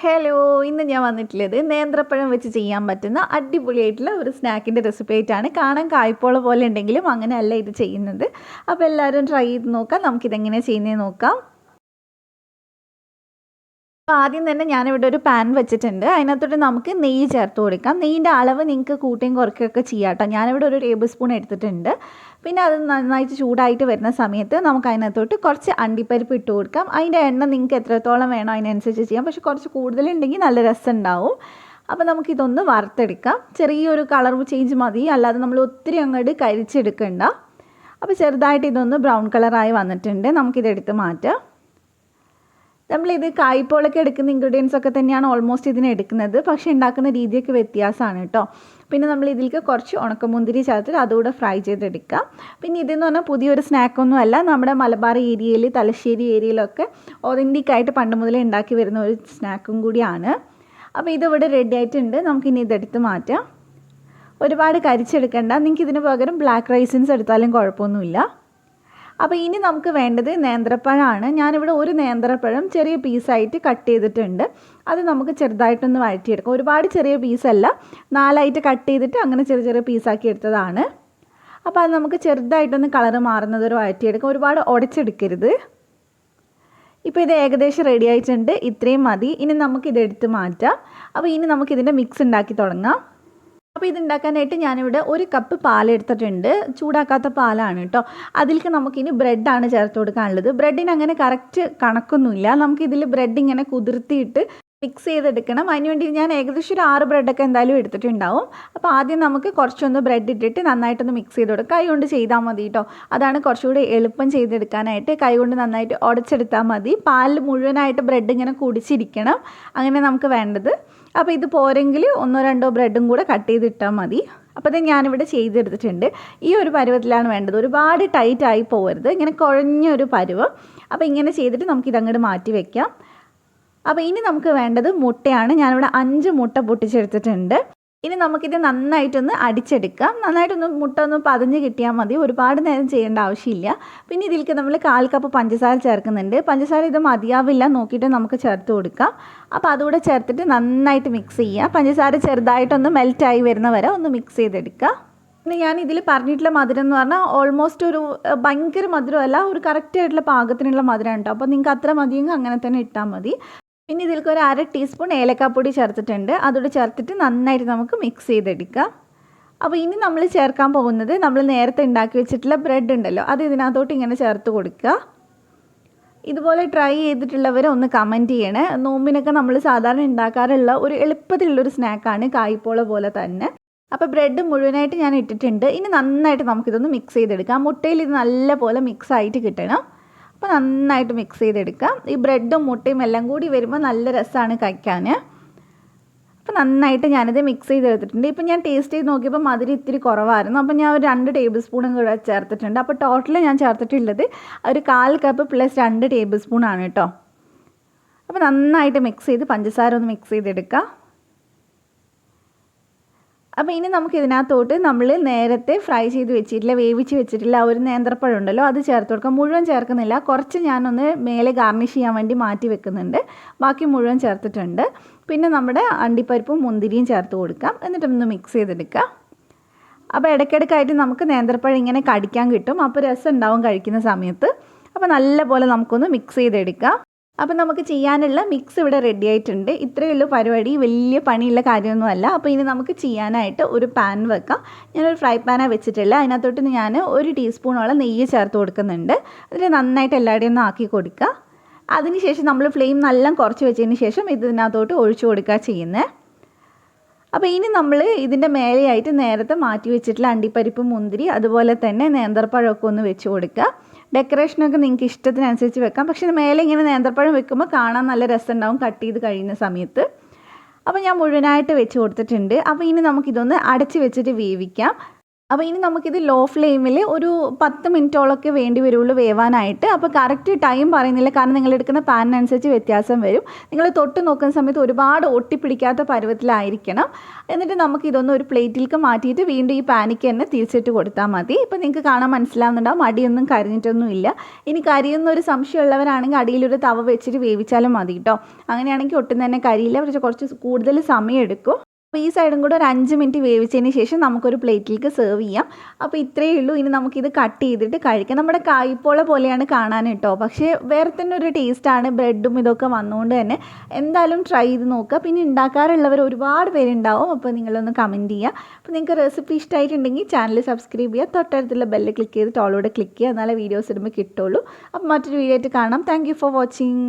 Hello, ഇന്ന് ഞാൻ വന്നിട്ടുള്ളത് നേന്ത്രപ്പഴം വെച്ച് ചെയ്യാൻ പറ്റുന്ന അടിപൊളിയായിട്ടുള്ള ഒരു സ്നാക്കിൻ്റെ റെസിപ്പി ആയിട്ടാണ്. കാണാൻ കായ്പോള പോലെ ഉണ്ടെങ്കിലും അങ്ങനെയല്ല ഇത് ചെയ്യുന്നത്. അപ്പോൾ എല്ലാവരും ട്രൈ ചെയ്ത് നോക്കാം. നമുക്കിതെങ്ങനെ ചെയ്യുന്നത് നോക്കാം. അപ്പോൾ ആദ്യം തന്നെ ഞാനിവിടെ ഒരു പാൻ വെച്ചിട്ടുണ്ട്. അതിനകത്തോട്ട് നമുക്ക് നെയ്യ് ചേർത്ത് കൊടുക്കാം. നെയ്യിൻ്റെ അളവ് നിങ്ങൾക്ക് കൂട്ടുകയും കുറയ്ക്കുകയൊക്കെ ചെയ്യാം കേട്ടോ. ഞാനിവിടെ ഒരു ടേബിൾ സ്പൂൺ എടുത്തിട്ടുണ്ട്. പിന്നെ അത് നന്നായിട്ട് ചൂടായിട്ട് വരുന്ന സമയത്ത് നമുക്ക് അതിനകത്തോട്ട് കുറച്ച് അണ്ടിപ്പരിപ്പ് ഇട്ട് കൊടുക്കാം. അതിൻ്റെ എണ്ണ നിങ്ങൾക്ക് എത്രത്തോളം വേണോ അതിനനുസരിച്ച് ചെയ്യാം. പക്ഷേ കുറച്ച് കൂടുതലുണ്ടെങ്കിൽ നല്ല രസം ഉണ്ടാവും. അപ്പോൾ നമുക്കിതൊന്ന് വറുത്തെടുക്കാം. ചെറിയൊരു കളർ ചേഞ്ച് മതി, അല്ലാതെ നമ്മൾ ഒത്തിരി അങ്ങോട്ട് കരിച്ചെടുക്കണ്ട. അപ്പോൾ ചെറുതായിട്ട് ഇതൊന്ന് ബ്രൗൺ കളറായി വന്നിട്ടുണ്ട്. നമുക്കിതെടുത്ത് മാറ്റാം. നമ്മളിത് കായ്പോളൊക്കെ എടുക്കുന്ന ഇൻഗ്രീഡിയൻസ് ഒക്കെ തന്നെയാണ് ഓൾമോസ്റ്റ് ഇതിന് എടുക്കുന്നത്. പക്ഷേ ഉണ്ടാക്കുന്ന രീതിയൊക്കെ വ്യത്യാസമാണ് കേട്ടോ. പിന്നെ നമ്മൾ ഇതിലേക്ക് കുറച്ച് ഉണക്കമുന്തിരി ചേർത്തിട്ട് അതുകൂടെ ഫ്രൈ ചെയ്തെടുക്കാം. പിന്നെ ഇതെന്ന് പറഞ്ഞാൽ പുതിയൊരു സ്നാക്കൊന്നും അല്ല. നമ്മുടെ മലബാർ ഏരിയയിൽ, തലശ്ശേരി ഏരിയയിലൊക്കെ ഒതൻറ്റിക്കായിട്ട് പണ്ട് മുതലേ ഉണ്ടാക്കി വരുന്ന ഒരു സ്നാക്കും കൂടിയാണ്. അപ്പോൾ ഇതിവിടെ റെഡി ആയിട്ടുണ്ട്. നമുക്കിനി ഇതെടുത്ത് മാറ്റാം. ഒരുപാട് കരിച്ചെടുക്കേണ്ട. നിങ്ങൾക്ക് ഇതിന് പകരം ബ്ലാക്ക് റൈസിൻസ് എടുത്താലും കുഴപ്പമൊന്നുമില്ല. അപ്പോൾ ഇനി നമുക്ക് വേണ്ടത് നേന്ത്രപ്പഴമാണ്. ഞാനിവിടെ ഒരു നേന്ത്രപ്പഴം ചെറിയ പീസായിട്ട് കട്ട് ചെയ്തിട്ടുണ്ട്. അത് നമുക്ക് ചെറുതായിട്ടൊന്ന് വഴറ്റിയെടുക്കാം. ഒരുപാട് ചെറിയ പീസല്ല, 4ആയിട്ട് കട്ട് ചെയ്തിട്ട് അങ്ങനെ ചെറിയ ചെറിയ പീസാക്കി എടുത്തതാണ്. അപ്പോൾ അത് നമുക്ക് ചെറുതായിട്ടൊന്ന് കളറ് മാറുന്നത് ഒരു വഴറ്റിയെടുക്കാം. ഒരുപാട് ഉടച്ചെടുക്കരുത്. ഇപ്പോൾ ഇത് ഏകദേശം റെഡി ആയിട്ടുണ്ട്. ഇത്രയും മതി. ഇനി നമുക്കിതെടുത്ത് മാറ്റാം. അപ്പോൾ ഇനി നമുക്കിതിൻ്റെ മിക്സ് ഉണ്ടാക്കി തുടങ്ങാം. അപ്പോൾ ഇതുണ്ടാക്കാനായിട്ട് ഞാനിവിടെ 1 കപ്പ് പാലെടുത്തിട്ടുണ്ട്. ചൂടാക്കാത്ത പാലാണ് കേട്ടോ. അതിലേക്ക് നമുക്കിനി ബ്രെഡാണ് ചേർത്ത് കൊടുക്കാനുള്ളത്. ബ്രെഡിന് അങ്ങനെ കറക്റ്റ് കണക്കൊന്നുമില്ല. നമുക്കിതിൽ ബ്രെഡ് ഇങ്ങനെ കുതിർത്തിയിട്ട് മിക്സ് ചെയ്തെടുക്കണം. അതിനുവേണ്ടി ഞാൻ ഏകദേശം ഒരു 6 ബ്രെഡൊക്കെ എന്തായാലും എടുത്തിട്ടുണ്ടാവും. അപ്പോൾ ആദ്യം നമുക്ക് കുറച്ചൊന്ന് ബ്രെഡ് ഇട്ടിട്ട് നന്നായിട്ടൊന്ന് മിക്സ് ചെയ്ത് കൊടുക്കാം. കൈ കൊണ്ട് ചെയ്താൽ മതി കേട്ടോ. അതാണ് കുറച്ചുകൂടി എളുപ്പം ചെയ്തെടുക്കാനായിട്ട്. കൈ കൊണ്ട് നന്നായിട്ട് ഉടച്ചെടുത്താൽ മതി. പാലിൽ മുഴുവനായിട്ട് ബ്രെഡ് ഇങ്ങനെ കുടിച്ചിരിക്കണം. അങ്ങനെ നമുക്ക് വേണ്ടത്. അപ്പോൾ ഇത് പോരെങ്കിൽ 1-2 ബ്രെഡും കൂടെ കട്ട് ചെയ്തിട്ടാൽ മതി. അപ്പോൾ ഇത് ഞാനിവിടെ ചെയ്തെടുത്തിട്ടുണ്ട്. ഈ ഒരു പരുവത്തിലാണ് വേണ്ടത്. ഒരുപാട് ടൈറ്റായി പോകരുത്. ഇങ്ങനെ കുഴഞ്ഞൊരു പരുവം. അപ്പോൾ ഇങ്ങനെ ചെയ്തിട്ട് നമുക്കിതങ്ങോട്ട് മാറ്റി വയ്ക്കാം. അപ്പോൾ ഇനി നമുക്ക് വേണ്ടത് മുട്ടയാണ്. ഞാനിവിടെ 5 മുട്ട പൊട്ടിച്ചെടുത്തിട്ടുണ്ട്. ഇനി നമുക്കിത് നന്നായിട്ടൊന്ന് അടിച്ചെടുക്കാം. നന്നായിട്ടൊന്ന് മുട്ട ഒന്ന് പതഞ്ഞ് കിട്ടിയാൽ മതി. ഒരുപാട് നേരം ചെയ്യേണ്ട ആവശ്യമില്ല. പിന്നെ ഇതിലേക്ക് നമ്മൾ 1/4 കപ്പ് പഞ്ചസാര ചേർക്കുന്നുണ്ട്. പഞ്ചസാര ഇത് മതിയാവില്ല, നോക്കിയിട്ട് നമുക്ക് ചേർത്ത് കൊടുക്കാം. അപ്പോൾ അതുകൂടെ ചേർത്തിട്ട് നന്നായിട്ട് മിക്സ് ചെയ്യുക. പഞ്ചസാര ചെറുതായിട്ടൊന്ന് മെൽറ്റായി വരുന്ന വരെ ഒന്ന് മിക്സ് ചെയ്തെടുക്കുക. പിന്നെ ഞാൻ ഇതിൽ പറഞ്ഞിട്ടുള്ള മധുരം എന്ന് പറഞ്ഞാൽ ഓൾമോസ്റ്റ് ഒരു ഭയങ്കര മധുരമല്ല, ഒരു കറക്റ്റായിട്ടുള്ള പാകത്തിനുള്ള മധുരം ഉണ്ടോ. അപ്പോൾ നിങ്ങൾക്ക് അത്ര മതിയെങ്കിൽ അങ്ങനെ തന്നെ ഇട്ടാൽ മതി. പിന്നെ ഇതിലേക്ക് ഒരു 1/2 ടീസ്പൂൺ ഏലക്കാപ്പൊടി ചേർത്തിട്ടുണ്ട്. അതോടെ ചേർത്തിട്ട് നന്നായിട്ട് നമുക്ക് മിക്സ് ചെയ്തെടുക്കാം. അപ്പോൾ ഇനി നമ്മൾ ചേർക്കാൻ പോകുന്നത് നമ്മൾ നേരത്തെ ഉണ്ടാക്കി വെച്ചിട്ടുള്ള ബ്രെഡ് ഉണ്ടല്ലോ, അത് ഇതിനകത്തോട്ട് ഇങ്ങനെ ചേർത്ത് കൊടുക്കുക. ഇതുപോലെ ട്രൈ ചെയ്തിട്ടുള്ളവർ ഒന്ന് കമൻറ്റ് ചെയ്യണേ. നോമ്പിനൊക്കെ നമ്മൾ സാധാരണ ഉണ്ടാക്കാറുള്ള ഒരു എളുപ്പത്തിലുള്ളൊരു സ്നാക്കാണ് കായ്പോള പോലെ തന്നെ. അപ്പോൾ ബ്രെഡ് മുഴുവനായിട്ട് ഞാൻ ഇട്ടിട്ടുണ്ട്. ഇനി നന്നായിട്ട് നമുക്കിതൊന്ന് മിക്സ് ചെയ്തെടുക്കാം. മുട്ടയിൽ ഇത് നല്ല പോലെ മിക്സ് ആയിട്ട് കിട്ടണം. അപ്പോൾ നന്നായിട്ട് മിക്സ് ചെയ്തെടുക്കാം. ഈ ബ്രെഡും മുട്ടയും എല്ലാം കൂടി വരുമ്പോൾ നല്ല രസമാണ് കഴിക്കാൻ. അപ്പോൾ നന്നായിട്ട് ഞാനിത് മിക്സ് ചെയ്തെടുത്തിട്ടുണ്ട്. ഇപ്പോൾ ഞാൻ ടേസ്റ്റ് ചെയ്ത് നോക്കിയപ്പോൾ മധുരം ഇത്തിരി കുറവായിരുന്നു. അപ്പോൾ ഞാൻ ഒരു 2 ടേബിൾ സ്പൂണും കൂടെ ചേർത്തിട്ടുണ്ട്. അപ്പോൾ ടോട്ടൽ ഞാൻ ചേർത്തിട്ടുള്ളത് ഒരു 1/4 കപ്പ് പ്ലസ് 2 ടേബിൾ സ്പൂണാണ് കേട്ടോ. അപ്പോൾ നന്നായിട്ട് മിക്സ് ചെയ്ത് പഞ്ചസാര ഒന്ന് മിക്സ് ചെയ്തെടുക്കുക. അപ്പോൾ ഇനി നമുക്ക് ഇതിനകത്തോട്ട് നമ്മൾ നേരത്തെ ഫ്രൈ ചെയ്ത് വെച്ചിട്ടില്ല, വേവിച്ച് വെച്ചിട്ടില്ല ഒരു നേന്ത്രപ്പഴം ഉണ്ടല്ലോ, അത് ചേർത്ത് കൊടുക്കാം. മുഴുവൻ ചേർക്കുന്നില്ല, കുറച്ച് ഞാനൊന്ന് മേലെ ഗാർണിഷ് ചെയ്യാൻ വേണ്ടി മാറ്റി വെക്കുന്നുണ്ട്. ബാക്കി മുഴുവൻ ചേർത്തിട്ടുണ്ട്. പിന്നെ നമ്മുടെ അണ്ടിപ്പരിപ്പും മുന്തിരിയും ചേർത്ത് കൊടുക്കാം. എന്നിട്ടൊന്ന് മിക്സ് ചെയ്തെടുക്കുക. അപ്പോൾ ഇടയ്ക്കിടയ്ക്കായിട്ട് നമുക്ക് നേന്ത്രപ്പഴം ഇങ്ങനെ കടിക്കാൻ കിട്ടും. അപ്പോൾ രസം ഉണ്ടാവും കഴിക്കുന്ന സമയത്ത്. അപ്പോൾ നല്ലപോലെ നമുക്കൊന്ന് മിക്സ് ചെയ്തെടുക്കാം. അപ്പോൾ നമുക്ക് ചെയ്യാനുള്ള മിക്സ് ഇവിടെ റെഡി ആയിട്ടുണ്ട്. ഇത്രയേ ഉള്ളൂ പരിപാടി. വലിയ പണിയുള്ള കാര്യമൊന്നുമല്ല. അപ്പോൾ ഇനി നമുക്ക് ചെയ്യാനായിട്ട് ഒരു പാൻ വെക്കാം. ഞാനൊരു ഫ്രൈ പാനാണ് വെച്ചിട്ടില്ല. അതിനകത്തോട്ട് ഞാൻ 1 ടീസ്പൂണോളം നെയ്യ് ചേർത്ത് കൊടുക്കുന്നുണ്ട്. അതിൽ നന്നായിട്ട് എല്ലാവരുടെയും ഒന്ന് ആക്കി കൊടുക്കുക. അതിനുശേഷം നമ്മൾ ഫ്ലെയിം നല്ല കുറച്ച് വെച്ചതിന് ശേഷം ഇതിനകത്തോട്ട് ഒഴിച്ചു കൊടുക്കുക ചെയ്യുന്നത്. അപ്പോൾ ഇനി നമ്മൾ ഇതിൻ്റെ മേലെയായിട്ട് നേരത്തെ മാറ്റി വെച്ചിട്ടുള്ള അണ്ടിപ്പരിപ്പ്, മുന്തിരി, അതുപോലെ തന്നെ നേന്ത്രപ്പഴമൊക്കെ ഒന്ന് വെച്ച് കൊടുക്കുക. ഡെക്കറേഷനൊക്കെ നിങ്ങൾക്ക് ഇഷ്ടത്തിനനുസരിച്ച് വെക്കാം. പക്ഷേ മേലെ ഇങ്ങനെ നേന്ത്രപ്പഴം വെക്കുമ്പോൾ കാണാൻ നല്ല രസമുണ്ടാവും കട്ട് ചെയ്ത് കഴിയുന്ന സമയത്ത്. അപ്പോൾ ഞാൻ മുഴുവനായിട്ട് വെച്ച് കൊടുത്തിട്ടുണ്ട്. അപ്പോൾ ഇനി നമുക്കിതൊന്ന് അടച്ച് വെച്ചിട്ട് വേവിക്കാം. അപ്പോൾ ഇനി നമുക്കിത് ലോ ഫ്ലെയിമിൽ ഒരു 10 മിനിറ്റോളൊക്കെ വേണ്ടി വരുള്ളൂ വേവാനായിട്ട്. അപ്പോൾ കറക്റ്റ് ടൈം പറയുന്നില്ല, കാരണം നിങ്ങൾ എടുക്കുന്ന പാനിനനുസരിച്ച് വ്യത്യാസം വരും. നിങ്ങൾ തൊട്ട് നോക്കുന്ന സമയത്ത് ഒരുപാട് ഒട്ടിപ്പിടിക്കാത്ത പരുവത്തിലായിരിക്കണം. എന്നിട്ട് നമുക്കിതൊന്ന് ഒരു പ്ലേറ്റിലേക്ക് മാറ്റിയിട്ട് വീണ്ടും ഈ പാനിക്ക് തന്നെ തിരിച്ചിട്ട് കൊടുത്താൽ മതി. ഇപ്പോൾ നിങ്ങൾക്ക് കാണാൻ മനസ്സിലാവുന്നുണ്ടാവും അടിയൊന്നും കരിഞ്ഞിട്ടൊന്നുമില്ല. ഇനി കരിയുന്നൊരു സംശയമുള്ളവരാണെങ്കിൽ അടിയിലൊരു തവ വെച്ചിട്ട് വേവിച്ചാലും മതി കേട്ടോ. അങ്ങനെയാണെങ്കിൽ ഒട്ടും തന്നെ കരിയില്ല, പക്ഷേ കുറച്ച് കൂടുതൽ സമയം എടുക്കും. അപ്പോൾ ഈ സൈഡും കൂടെ ഒരു 5 മിനിറ്റ് വേവിച്ചതിന് ശേഷം നമുക്കൊരു പ്ലേറ്റിലേക്ക് സെർവ് ചെയ്യാം. അപ്പോൾ ഇത്രയേ ഉള്ളൂ. ഇനി നമുക്കിത് കട്ട് ചെയ്തിട്ട് കഴിക്കാം. നമ്മുടെ കായ്പോള പോലെയാണ് കാണാൻ കേട്ടോ, പക്ഷേ വേറെ തന്നെ ഒരു ടേസ്റ്റാണ്. ബ്രെഡും ഇതൊക്കെ വന്നുകൊണ്ട് തന്നെ എന്തായാലും ട്രൈ ചെയ്ത് നോക്കുക. പിന്നെ ഉണ്ടാക്കാറുള്ളവർ ഒരുപാട് പേരുണ്ടാവും. അപ്പോൾ നിങ്ങളൊന്ന് കമൻറ്റ് ചെയ്യുക. അപ്പോൾ നിങ്ങൾക്ക് റെസിപ്പി ഇഷ്ടമായിട്ടുണ്ടെങ്കിൽ ചാനൽ സബ്സ്ക്രൈബ് ചെയ്യുക, തൊട്ടടുത്തുള്ള ബെല്ല് ക്ലിക്ക് ചെയ്ത് ടോളോടെ ക്ലിക്ക് ചെയ്യുക, എന്നാലേ വീഡിയോസ് ഇടുമ്പോൾ കിട്ടുള്ളൂ. അപ്പോൾ മറ്റൊരു വീഡിയോ ആയിട്ട് കാണാം. Thank you for watching.